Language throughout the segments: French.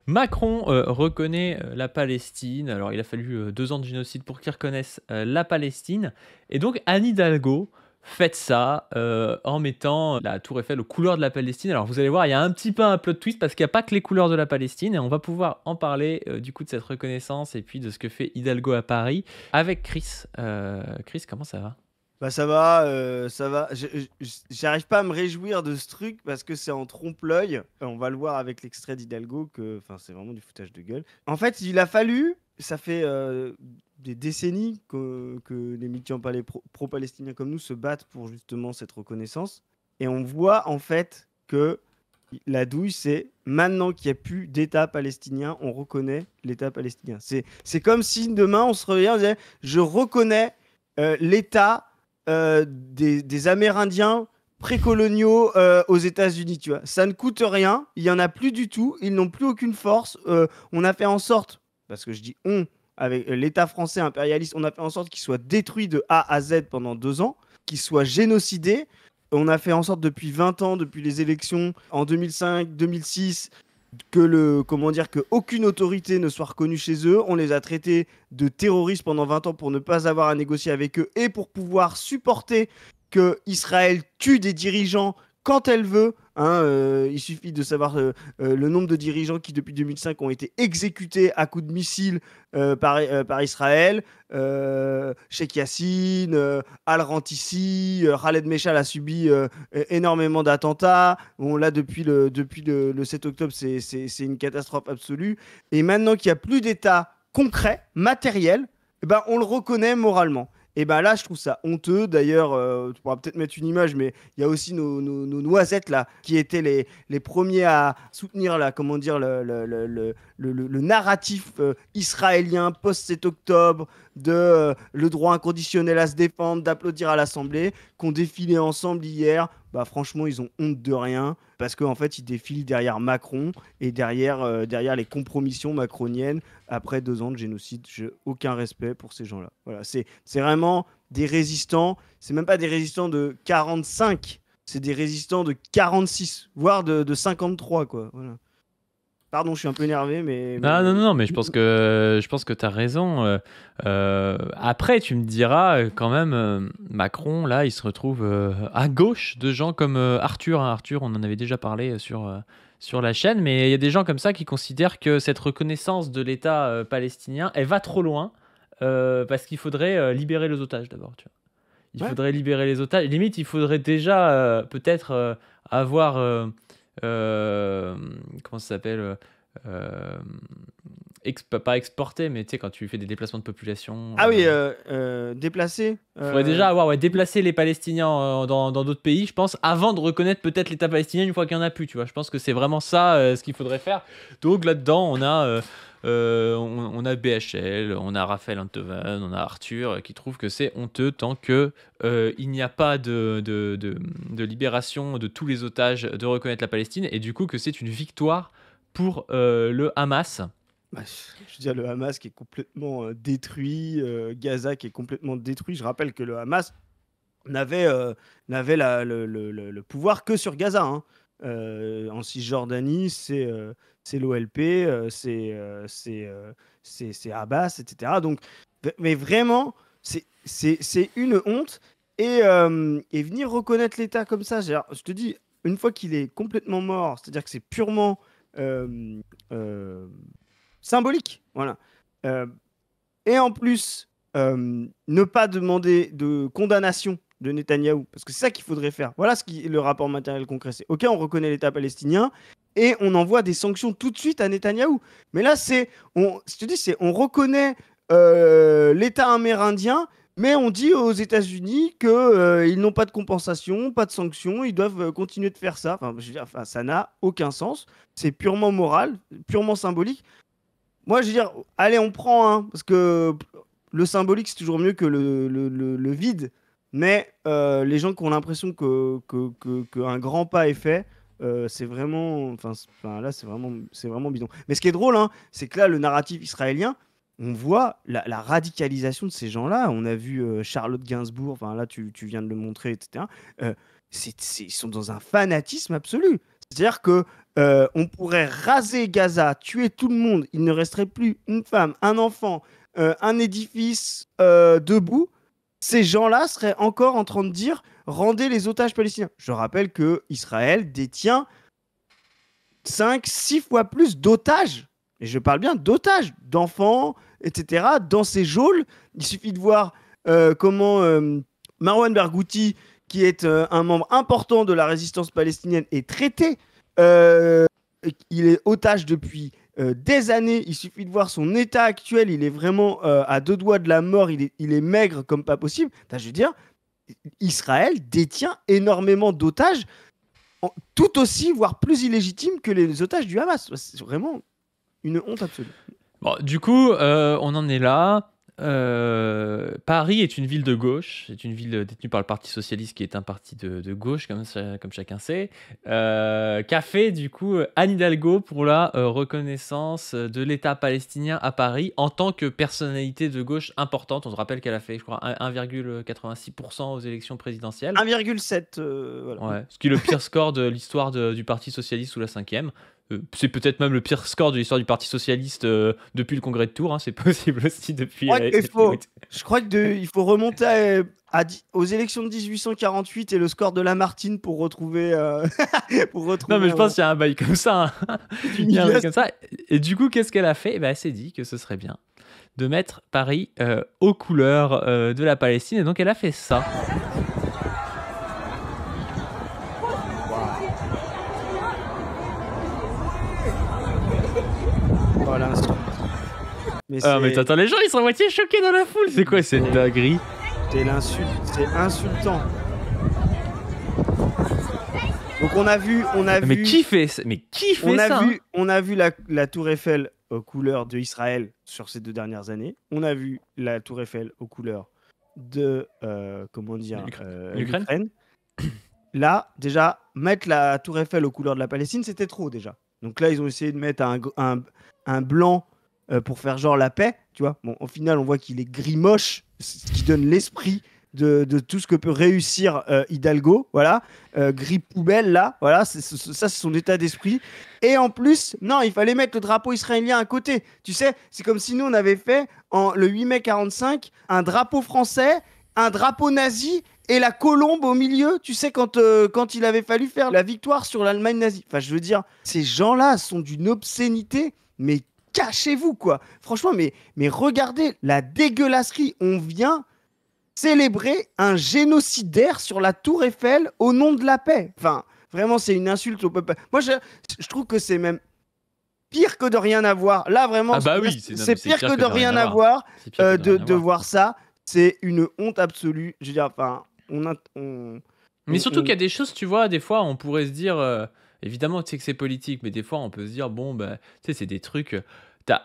Macron reconnaît la Palestine. Alors, il a fallu 2 ans de génocide pour qu'il reconnaisse la Palestine. Et donc, Anne Hidalgo fête ça en mettant la Tour Eiffel aux couleurs de la Palestine. Alors, vous allez voir, il y a un petit peu un plot twist parce qu'il n'y a pas que les couleurs de la Palestine. Et on va pouvoir en parler du coup de cette reconnaissance et puis de ce que fait Hidalgo à Paris avec Chris. Chris, comment ça va? Bah ça va, ça va. J'arrive pas à me réjouir de ce truc parce que c'est en trompe-l'œil. On va le voir avec l'extrait d'Hidalgo que, enfin, c'est vraiment du foutage de gueule. En fait, il a fallu, ça fait des décennies que les militants pro-palestiniens comme nous se battent pour justement cette reconnaissance. Et on voit en fait que la douille, c'est maintenant qu'il n'y a plus d'État palestinien, on reconnaît l'État palestinien. C'est comme si demain on se réveillait, on disait, je reconnais l'État des Amérindiens précoloniaux aux États-Unis, tu vois. Ça ne coûte rien, il y en a plus du tout, ils n'ont plus aucune force. On a fait en sorte, parce que je dis on, avec l'État français impérialiste, on a fait en sorte qu'il soit détruit de A à Z pendant 2 ans, qu'il soit génocidé. On a fait en sorte depuis 20 ans, depuis les élections en 2005, 2006, comment dire, que aucune autorité ne soit reconnue chez eux. On les a traités de terroristes pendant 20 ans pour ne pas avoir à négocier avec eux et pour pouvoir supporter que Israël tue des dirigeants quand elle veut. Hein, il suffit de savoir le nombre de dirigeants qui, depuis 2005, ont été exécutés à coups de missiles par Israël. Sheikh Yassine, Al-Rantisi, Khaled Meshal a subi énormément d'attentats. Bon, là, depuis le 7 octobre, c'est une catastrophe absolue. Et maintenant qu'il n'y a plus d'État concret, matériel, eh ben, on le reconnaît moralement. Et ben là, je trouve ça honteux. D'ailleurs, tu pourras peut-être mettre une image, mais il y a aussi nos noisettes là, qui étaient les premiers à soutenir là, comment dire, le narratif israélien post-7 octobre, de le droit inconditionnel à se défendre, d'applaudir à l'Assemblée, qu'on défilait ensemble hier. Bah franchement, ils ont honte de rien parce qu'en fait, ils défilent derrière Macron et derrière les compromissions macroniennes après 2 ans de génocide. J'ai aucun respect pour ces gens-là. Voilà, c'est vraiment des résistants. C'est même pas des résistants de 45, c'est des résistants de 46, voire de 53, quoi. Voilà. Pardon, je suis un peu énervé, Non, non, non, non, mais je pense que tu as raison. Après, tu me diras quand même, Macron, là, il se retrouve à gauche de gens comme Arthur. Hein. Arthur, on en avait déjà parlé sur la chaîne, mais il y a des gens comme ça qui considèrent que cette reconnaissance de l'État palestinien, elle va trop loin parce qu'il faudrait libérer les otages d'abord. Tu vois. Il ouais. faudrait libérer les otages. Limite, il faudrait déjà peut-être avoir. Comment ça s'appelle euh, pas exporter, mais tu sais, quand tu fais des déplacements de population. Ah oui, déplacé. Il faudrait déjà avoir déplacé les Palestiniens dans d'autres pays, je pense, avant de reconnaître peut-être l'État palestinien une fois qu'il n'y en a plus, tu vois. Je pense que c'est vraiment ça ce qu'il faudrait faire. Donc là-dedans, on a BHL, on a Raphaël Antoven, on a Arthur qui trouvent que c'est honteux tant que il n'y a pas de libération de tous les otages de reconnaître la Palestine et du coup que c'est une victoire pour le Hamas. Bah, je veux dire, le Hamas qui est complètement détruit, Gaza qui est complètement détruit. Je rappelle que le Hamas n'avait le pouvoir que sur Gaza. Hein. En Cisjordanie, c'est l'OLP, c'est Abbas, etc. Donc, mais vraiment, c'est une honte. Et venir reconnaître l'État comme ça, je te dis, une fois qu'il est complètement mort, c'est-à-dire que c'est purement euh, euh, symbolique. Voilà. Euh, et en plus, ne pas demander de condamnation de Netanyahou, parce que c'est ça qu'il faudrait faire. Voilà le rapport matériel concret. C'est OK, on reconnaît l'État palestinien et on envoie des sanctions tout de suite à Netanyahou. Mais là, je te dis, on reconnaît l'État amérindien, mais on dit aux États-Unis qu'ils n'ont pas de compensation, pas de sanctions, ils doivent continuer de faire ça. Enfin, je veux dire, enfin, ça n'a aucun sens. C'est purement moral, purement symbolique. Moi, je veux dire, allez, on prend, hein, parce que le symbolique, c'est toujours mieux que le vide. Mais les gens qui ont l'impression qu'un grand pas est fait, c'est vraiment, enfin, là, c'est vraiment bidon. Mais ce qui est drôle, hein, c'est que là, le narratif israélien, on voit la radicalisation de ces gens-là. On a vu Charlotte Gainsbourg, enfin là, tu viens de le montrer, etc. Ils sont dans un fanatisme absolu. C'est-à-dire que On pourrait raser Gaza, tuer tout le monde, il ne resterait plus une femme, un enfant, un édifice debout. Ces gens-là seraient encore en train de dire rendez les otages palestiniens. Je rappelle que Israël détient 5, 6 fois plus d'otages, et je parle bien d'otages, d'enfants, etc., dans ces geôles. Il suffit de voir comment Marwan Barghouti, qui est un membre important de la résistance palestinienne, est traité. Il est otage depuis des années. Il suffit de voir son état actuel. Il est vraiment à deux doigts de la mort. Il est maigre comme pas possible. Enfin, je veux dire, Israël détient énormément d'otages, tout aussi, voire plus illégitimes que les otages du Hamas. C'est vraiment une honte absolue. Bon, du coup, on en est là. Paris est une ville de gauche, c'est une ville détenue par le Parti Socialiste qui est un parti de gauche, comme chacun sait. Qu'a fait du coup Anne Hidalgo pour la reconnaissance de l'État palestinien à Paris en tant que personnalité de gauche importante. On se rappelle qu'elle a fait, je crois, 1,86% aux élections présidentielles. 1,7. Voilà. Ouais, ce qui est le pire score de l'histoire du Parti Socialiste sous la 5e. C'est peut-être même le pire score de l'histoire du Parti Socialiste depuis le congrès de Tours, hein, c'est possible aussi depuis... Je crois qu'il faut remonter aux élections de 1848 et le score de Lamartine pour retrouver... Non mais je pense qu'il y a un bail comme ça. Hein. Il y a un bail comme ça. Et du coup, qu'est-ce qu'elle a fait? Elle s'est dit que ce serait bien de mettre Paris aux couleurs de la Palestine. Et donc elle a fait ça. Voilà. Mais attends, les gens ils sont à moitié choqués dans la foule. C'est quoi cette dinguerie? C'est l'insulte, c'est insultant. Donc on a vu. Mais qui fait ça? On a vu la Tour Eiffel aux couleurs d'Israël sur ces 2 dernières années. On a vu la Tour Eiffel aux couleurs de l'Ukraine. Là, déjà, mettre la Tour Eiffel aux couleurs de la Palestine, c'était trop déjà. Donc là, ils ont essayé de mettre un blanc pour faire genre la paix, tu vois. Bon, au final, on voit qu'il est gris moche, ce qui donne l'esprit de tout ce que peut réussir Hidalgo, voilà. Gris poubelle, là, voilà, ça, c'est son état d'esprit. Et en plus, non, il fallait mettre le drapeau israélien à côté. Tu sais, c'est comme si nous, on avait fait, le 8 mai 45, un drapeau français, un drapeau nazi et la colombe au milieu, tu sais, quand il avait fallu faire la victoire sur l'Allemagne nazie. Enfin, je veux dire, ces gens-là sont d'une obscénité, mais cachez-vous, quoi. Franchement, mais regardez la dégueulasserie. On vient célébrer un génocidaire sur la Tour Eiffel au nom de la paix. Enfin, vraiment, c'est une insulte au peuple. Moi, je trouve que c'est même pire que de rien avoir. Là, vraiment, c'est pire que de rien avoir de voir ça. C'est une honte absolue. Je veux dire, enfin, mais surtout qu'il y a des choses, tu vois, des fois, on pourrait se dire, évidemment, tu sais que c'est politique, mais des fois, on peut se dire, bon, bah, tu sais, c'est des trucs.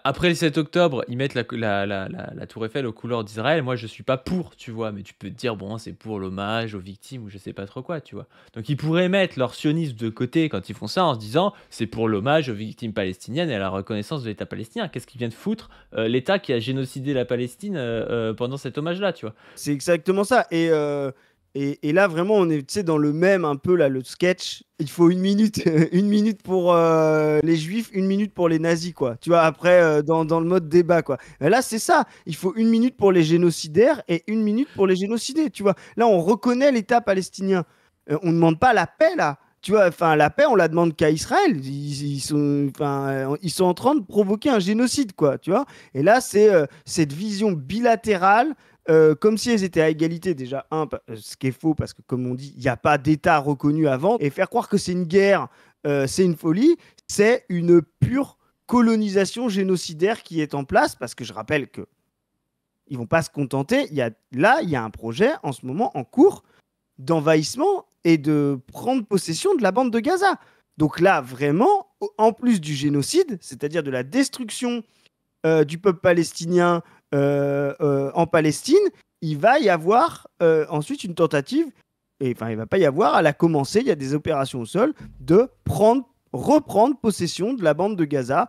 Après le 7 octobre, ils mettent la Tour Eiffel aux couleurs d'Israël. Moi, je suis pas pour, tu vois, mais tu peux te dire, bon, c'est pour l'hommage aux victimes ou je sais pas trop quoi, tu vois. Donc, ils pourraient mettre leur sionisme de côté quand ils font ça en se disant, c'est pour l'hommage aux victimes palestiniennes et à la reconnaissance de l'État palestinien. Qu'est-ce qu'ils viennent foutre l'État qui a génocidé la Palestine pendant cet hommage-là, tu vois. C'est exactement ça. Et là, vraiment, on est dans le même, un peu, là, le sketch. Il faut une minute, une minute pour les juifs, une minute pour les nazis, quoi. Tu vois, après, dans le mode débat, quoi. Et là, c'est ça. Il faut une minute pour les génocidaires et une minute pour les génocidés, tu vois. Là, on reconnaît l'État palestinien. On ne demande pas la paix, là. Tu vois, enfin, la paix, on la demande qu'à Israël. Ils sont en train de provoquer un génocide, quoi, tu vois. Et là, c'est cette vision bilatérale, comme si elles étaient à égalité. Déjà, ce qui est faux, parce que, comme on dit, il n'y a pas d'État reconnu avant. Et faire croire que c'est une guerre, c'est une folie, c'est une pure colonisation génocidaire qui est en place, parce que je rappelle que ils vont pas se contenter. Il y a un projet en ce moment en cours d'envahissement et de prendre possession de la bande de Gaza. Donc là, vraiment, en plus du génocide, c'est-à-dire de la destruction du peuple palestinien en Palestine, il va y avoir ensuite une tentative, et enfin il va pas y avoir, elle a commencé, il y a des opérations au sol, de reprendre possession de la bande de Gaza,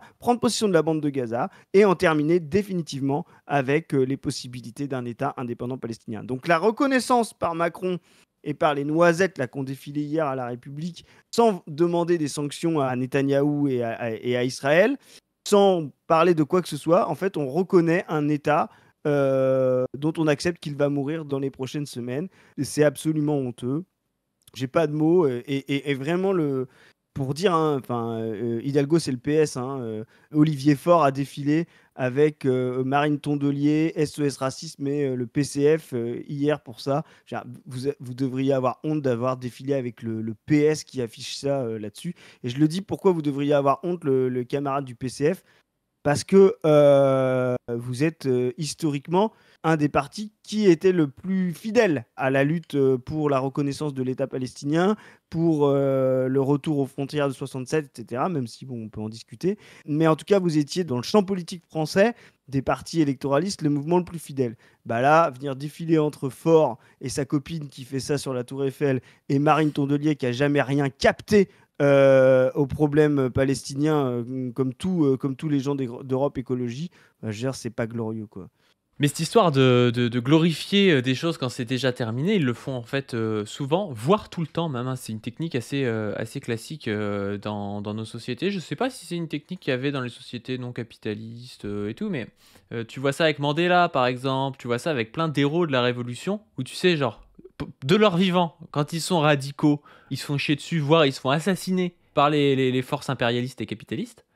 et en terminer définitivement avec les possibilités d'un État indépendant palestinien. Donc la reconnaissance par Macron et par les noisettes là qu'on défilé hier à la République, sans demander des sanctions à Netanyahou et à Israël, sans parler de quoi que ce soit, en fait, on reconnaît un État dont on accepte qu'il va mourir dans les prochaines semaines. C'est absolument honteux. J'ai pas de mots. Et vraiment, pour dire, hein, enfin, Hidalgo, c'est le PS. Hein, Olivier Faure a défilé avec Marine Tondelier, SOS Racisme et le PCF hier pour ça. Vous devriez avoir honte d'avoir défilé avec le PS qui affiche ça là-dessus. Et je le dis, pourquoi vous devriez avoir honte, le camarade du PCF? Parce que vous êtes historiquement un des partis qui était le plus fidèle à la lutte pour la reconnaissance de l'État palestinien, pour le retour aux frontières de 67, etc., même si bon, on peut en discuter. Mais en tout cas, vous étiez dans le champ politique français des partis électoralistes le mouvement le plus fidèle. Bah là, venir défiler entre Faure et sa copine qui fait ça sur la Tour Eiffel et Marine Tondelier qui a jamais rien capté aux problèmes palestiniens, comme tous les gens d'Europe Écologie, bah, je veux dire, c'est pas glorieux, quoi. Mais cette histoire de glorifier des choses quand c'est déjà terminé, ils le font en fait souvent, voire tout le temps même, hein. C'est une technique assez classique dans nos sociétés. Je sais pas si c'est une technique qu'il y avait dans les sociétés non capitalistes et tout, mais tu vois ça avec Mandela par exemple, tu vois ça avec plein d'héros de la Révolution, où tu sais, genre, de leur vivant, quand ils sont radicaux, ils se font chier dessus, voire ils se font assassiner par les forces impérialistes et capitalistes.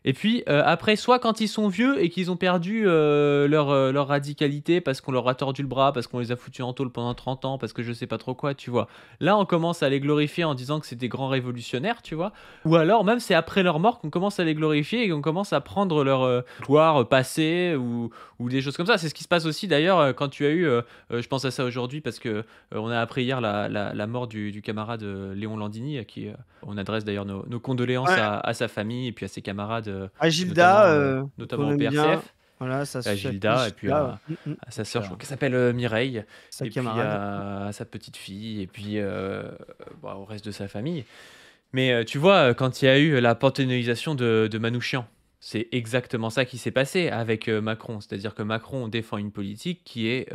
Et puis après, soit quand ils sont vieux et qu'ils ont perdu leur radicalité parce qu'on leur a tordu le bras, parce qu'on les a foutus en tôle pendant 30 ans, parce que je sais pas trop quoi, tu vois. Là, on commence à les glorifier en disant que c'est des grands révolutionnaires, tu vois. Ou alors, même c'est après leur mort qu'on commence à les glorifier et qu'on commence à prendre leur gloire passée ou des choses comme ça. C'est ce qui se passe aussi d'ailleurs quand tu as eu, je pense à ça aujourd'hui parce que on a appris hier la mort du camarade Léon Landini, à qui on adresse d'ailleurs nos condoléances Ouais, à sa famille et puis à ses camarades, à Gilda, notamment qu'on au aime bien. PRCF, Voilà, à sa fille Gilda et puis Gilda, ouais. à sa sœur, je Sa, crois qu'elle s'appelle Mireille, sa et puis camarade. à sa petite fille, et puis bah, au reste de sa famille. Mais tu vois, quand il y a eu la panthéonisation de Manouchian, c'est exactement ça qui s'est passé avec Macron. C'est-à-dire que Macron défend une politique qui est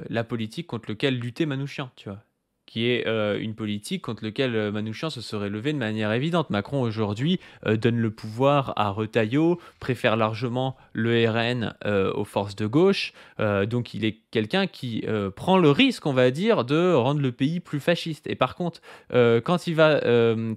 la politique contre laquelle luttait Manouchian, tu vois. Qui est une politique contre laquelle Manouchian se serait levé de manière évidente. Macron aujourd'hui donne le pouvoir à Retailleau, préfère largement le RN aux forces de gauche. Donc il est quelqu'un qui prend le risque, on va dire, de rendre le pays plus fasciste. Et par contre, quand il va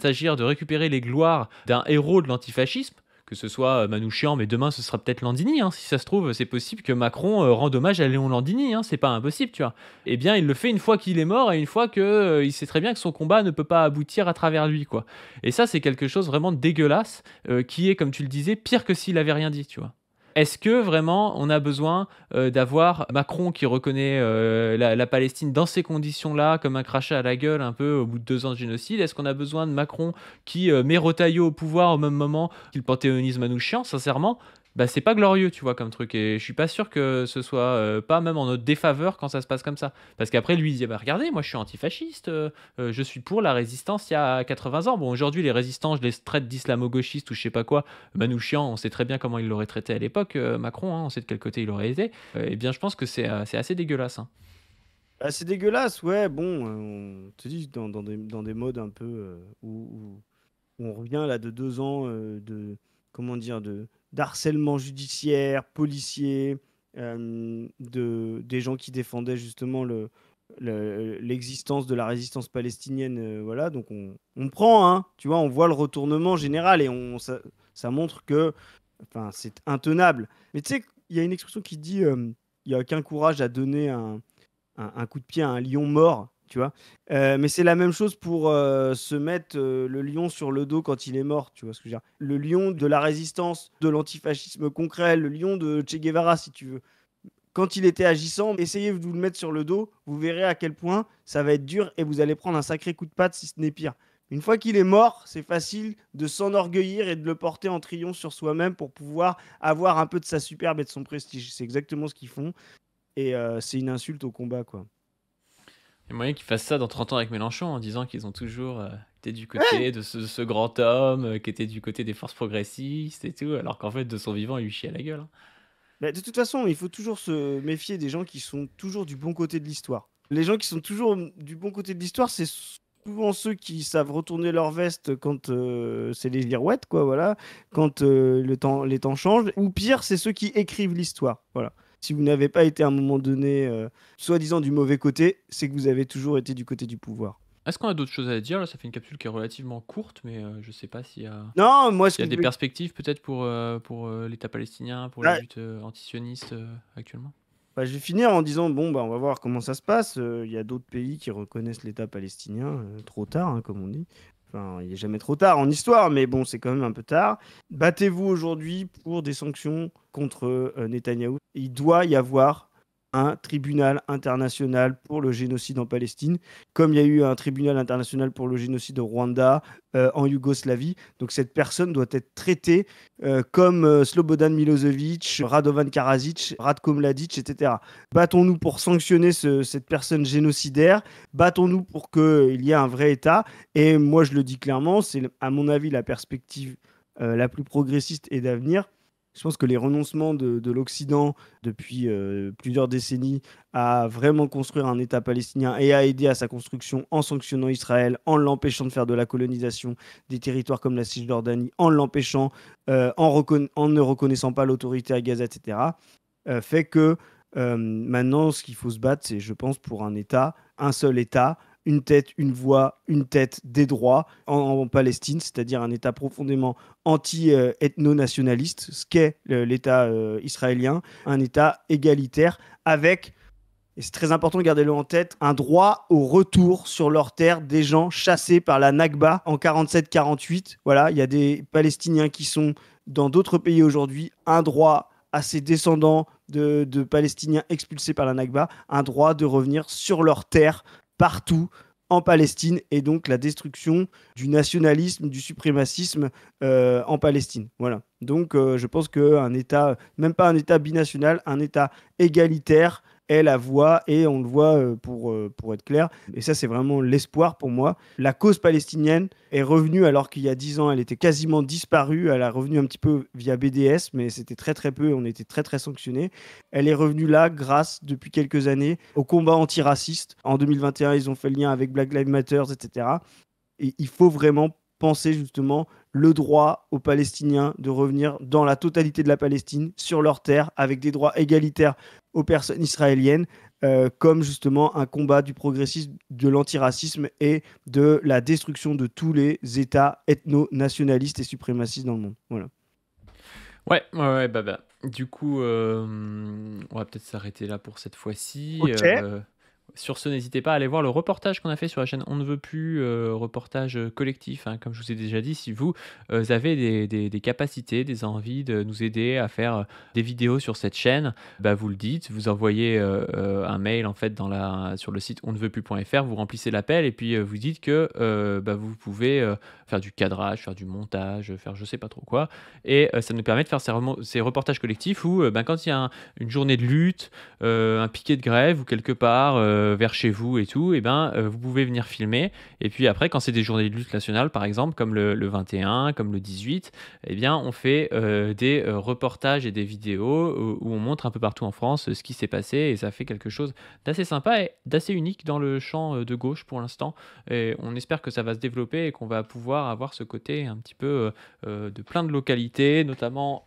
s'agir de récupérer les gloires d'un héros de l'antifascisme, que ce soit Manouchian, mais demain ce sera peut-être Landini, hein. Si ça se trouve, c'est possible que Macron rende hommage à Léon Landini, hein. C'est pas impossible, tu vois. Eh bien, il le fait une fois qu'il est mort et une fois que il sait très bien que son combat ne peut pas aboutir à travers lui, quoi. Et ça, c'est quelque chose vraiment dégueulasse, qui est, comme tu le disais, pire que s'il avait rien dit, tu vois. Est-ce que vraiment on a besoin d'avoir Macron qui reconnaît la Palestine dans ces conditions-là, comme un crachat à la gueule un peu au bout de 2 ans de génocide? Est-ce qu'on a besoin de Macron qui met Retailleau au pouvoir au même moment qu'il panthéonise Manouchian? Sincèrement, bah, c'est pas glorieux, tu vois, comme truc. Et je suis pas sûr que ce soit pas même en notre défaveur quand ça se passe comme ça. Parce qu'après, lui, il dit, bah, regardez, moi je suis antifasciste, je suis pour la résistance il y a 80 ans. Bon, aujourd'hui, les résistants, je les traite d'islamo-gauchistes ou je sais pas quoi. Manouchian, on sait très bien comment il l'aurait traité à l'époque. Macron, hein, on sait de quel côté il aurait été. Eh bien, je pense que c'est assez dégueulasse, hein. Ah, c'est dégueulasse, ouais, bon, on te dit, dans des modes un peu où on revient là de 2 ans comment dire, d'harcèlement judiciaire, policier, des gens qui défendaient justement l'existence de la résistance palestinienne, voilà, donc on prend, hein, tu vois, on voit le retournement général et ça montre que, enfin, c'est intenable. Mais tu sais, il y a une expression qui dit, il n'y a aucun courage à donner un coup de pied à un lion mort, tu vois. Mais c'est la même chose pour se mettre le lion sur le dos quand il est mort, tu vois ce que je veux dire. Le lion de la résistance, de l'antifascisme concret, le lion de Che Guevara, si tu veux. Quand il était agissant, essayez de vous le mettre sur le dos, vous verrez à quel point ça va être dur et vous allez prendre un sacré coup de patte si ce n'est pire. Une fois qu'il est mort, c'est facile de s'enorgueillir et de le porter en triomphe sur soi-même pour pouvoir avoir un peu de sa superbe et de son prestige. C'est exactement ce qu'ils font. Et c'est une insulte au combat, quoi. Il y a moyen qu'ils fassent ça dans 30 ans avec Mélenchon en disant qu'ils ont toujours été du côté de ce grand homme, qui était du côté des forces progressistes et tout, alors qu'en fait, de son vivant, il lui chie à la gueule, hein. Bah, de toute façon, il faut toujours se méfier des gens qui sont toujours du bon côté de l'histoire. Les gens qui sont toujours du bon côté de l'histoire, c'est souvent ceux qui savent retourner leur veste quand c'est les girouettes, quoi, voilà, quand les temps changent. Ou pire, c'est ceux qui écrivent l'histoire, voilà. Si vous n'avez pas été à un moment donné, soi-disant du mauvais côté, c'est que vous avez toujours été du côté du pouvoir. Est-ce qu'on a d'autres choses à dire? Là, ça fait une capsule qui est relativement courte, mais je sais pas Non, moi, s'il y a des perspectives peut-être pour l'État palestinien, pour la Ah, lutte antisioniste actuellement. bah, je vais finir en disant, bon, bah, on va voir comment ça se passe. Il y a d'autres pays qui reconnaissent l'État palestinien, trop tard, hein, comme on dit. Enfin, il n'est jamais trop tard en histoire, mais bon, c'est quand même un peu tard. Battez-vous aujourd'hui pour des sanctions contre Netanyahou. Il doit y avoir un tribunal international pour le génocide en Palestine, comme il y a eu un tribunal international pour le génocide au Rwanda, en Yougoslavie. Donc cette personne doit être traitée comme Slobodan Milosevic, Radovan Karadzic, Ratko Mladic, etc. Battons-nous pour sanctionner cette personne génocidaire. Battons-nous pour qu'il y ait un vrai État. Et moi, je le dis clairement, c'est à mon avis la perspective la plus progressiste et d'avenir. Je pense que les renoncements de l'Occident depuis plusieurs décennies à vraiment construire un État palestinien et à aider à sa construction en sanctionnant Israël, en l'empêchant de faire de la colonisation des territoires comme la Cisjordanie, en l'empêchant, en ne reconnaissant pas l'autorité à Gaza, etc., fait que maintenant, ce qu'il faut se battre, c'est, je pense, pour un État, un seul État, une tête, une voix, une tête, des droits en Palestine, c'est-à-dire un État profondément anti-ethno-nationaliste, ce qu'est l'État israélien, un État égalitaire avec, et c'est très important de garder-le en tête, un droit au retour sur leur terre des gens chassés par la Nakba en 47-48. Voilà, il y a des Palestiniens qui sont dans d'autres pays aujourd'hui, un droit à ces descendants de Palestiniens expulsés par la Nakba, un droit de revenir sur leur terre partout en Palestine, et donc la destruction du nationalisme, du suprémacisme en Palestine. Voilà. Donc je pense qu'un État, même pas un État binational, un État égalitaire est la voie, et on le voit pour être clair, et ça c'est vraiment l'espoir pour moi. La cause palestinienne est revenue alors qu'il y a 10 ans elle était quasiment disparue, elle est revenue un petit peu via BDS, mais c'était très très peu, on était très très sanctionnés. Elle est revenue là grâce, depuis quelques années, au combat antiraciste. En 2021, ils ont fait le lien avec Black Lives Matter, etc. Et il faut vraiment penser justement le droit aux Palestiniens de revenir dans la totalité de la Palestine, sur leur terre, avec des droits égalitaires aux personnes israéliennes, comme justement un combat du progressisme, de l'antiracisme et de la destruction de tous les États ethno-nationalistes et suprémacistes dans le monde. Voilà. Ouais, bah. Du coup, on va peut-être s'arrêter là pour cette fois-ci. Ok. Sur ce, n'hésitez pas à aller voir le reportage qu'on a fait sur la chaîne On ne veut plus, reportage collectif, hein, comme je vous ai déjà dit. Si vous avez des capacités, des envies de nous aider à faire des vidéos sur cette chaîne, bah, vous le dites, vous envoyez un mail en fait sur le site onneveutplus.fr, vous remplissez l'appel et puis vous dites que bah, vous pouvez faire du cadrage, faire du montage, faire je sais pas trop quoi. Et ça nous permet de faire ces reportages collectifs où bah, quand il y a une journée de lutte, un piquet de grève ou quelque part vers chez vous et tout, et ben vous pouvez venir filmer. Et puis après, quand c'est des journées de lutte nationale, par exemple, comme le 21, comme le 18, eh bien on fait des reportages et des vidéos où on montre un peu partout en France ce qui s'est passé, et ça fait quelque chose d'assez sympa et d'assez unique dans le champ de gauche pour l'instant. Et on espère que ça va se développer et qu'on va pouvoir avoir ce côté un petit peu de plein de localités, notamment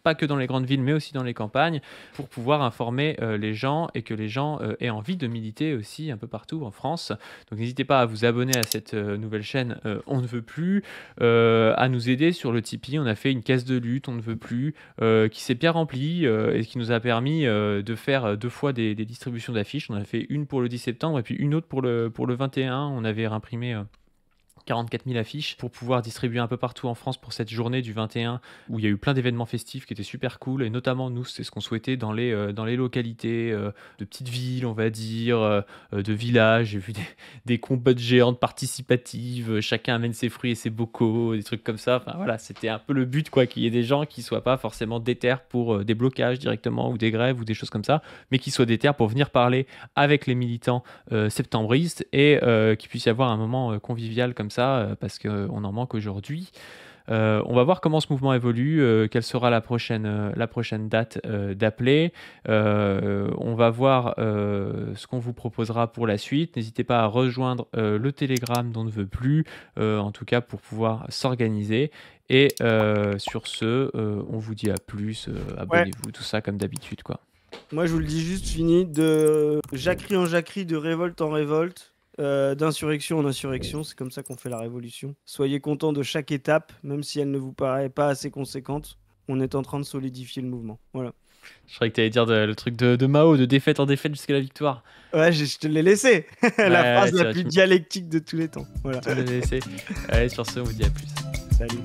pas que dans les grandes villes, mais aussi dans les campagnes, pour pouvoir informer les gens et que les gens aient envie de militer aussi un peu partout en France. Donc n'hésitez pas à vous abonner à cette nouvelle chaîne On ne veut plus, à nous aider sur le Tipeee. On a fait une caisse de lutte On ne veut plus, qui s'est bien remplie et qui nous a permis de faire 2 fois des distributions d'affiches. On a fait une pour le 10 septembre et puis une autre pour le 21. On avait imprimé 44 000 affiches pour pouvoir distribuer un peu partout en France pour cette journée du 21 où il y a eu plein d'événements festifs qui étaient super cool, et notamment nous c'est ce qu'on souhaitait dans les localités de petites villes, on va dire, de villages. J'ai vu des combats de géantes participatives, chacun amène ses fruits et ses bocaux, des trucs comme ça. Enfin voilà, c'était un peu le but, quoi, qu'il y ait des gens qui soient pas forcément déter pour des blocages directement ou des grèves ou des choses comme ça, mais qui soient déter pour venir parler avec les militants septembristes, et qu'il puisse y avoir un moment convivial comme ça, parce qu'on en manque aujourd'hui. On va voir comment ce mouvement évolue, quelle sera la prochaine date d'appelée. On va voir ce qu'on vous proposera pour la suite. N'hésitez pas à rejoindre le Telegram dont ne veut plus, en tout cas pour pouvoir s'organiser. Et sur ce, on vous dit à plus, abonnez-vous, tout ça comme d'habitude, quoi. Moi, je vous le dis juste fini, de jacquerie en jacquerie, de révolte en révolte, d'insurrection en insurrection. C'est comme ça qu'on fait la révolution. Soyez contents de chaque étape, même si elle ne vous paraît pas assez conséquente. On est en train de solidifier le mouvement. Voilà. Je croyais que tu allais dire le truc de Mao, de défaite en défaite jusqu'à la victoire. Ouais, je te l'ai laissé. La phrase c'est la vrai, plus dialectique de tous les temps. Voilà. Tu me l'avais laissé. Allez, sur ce, on vous dit à plus. Salut.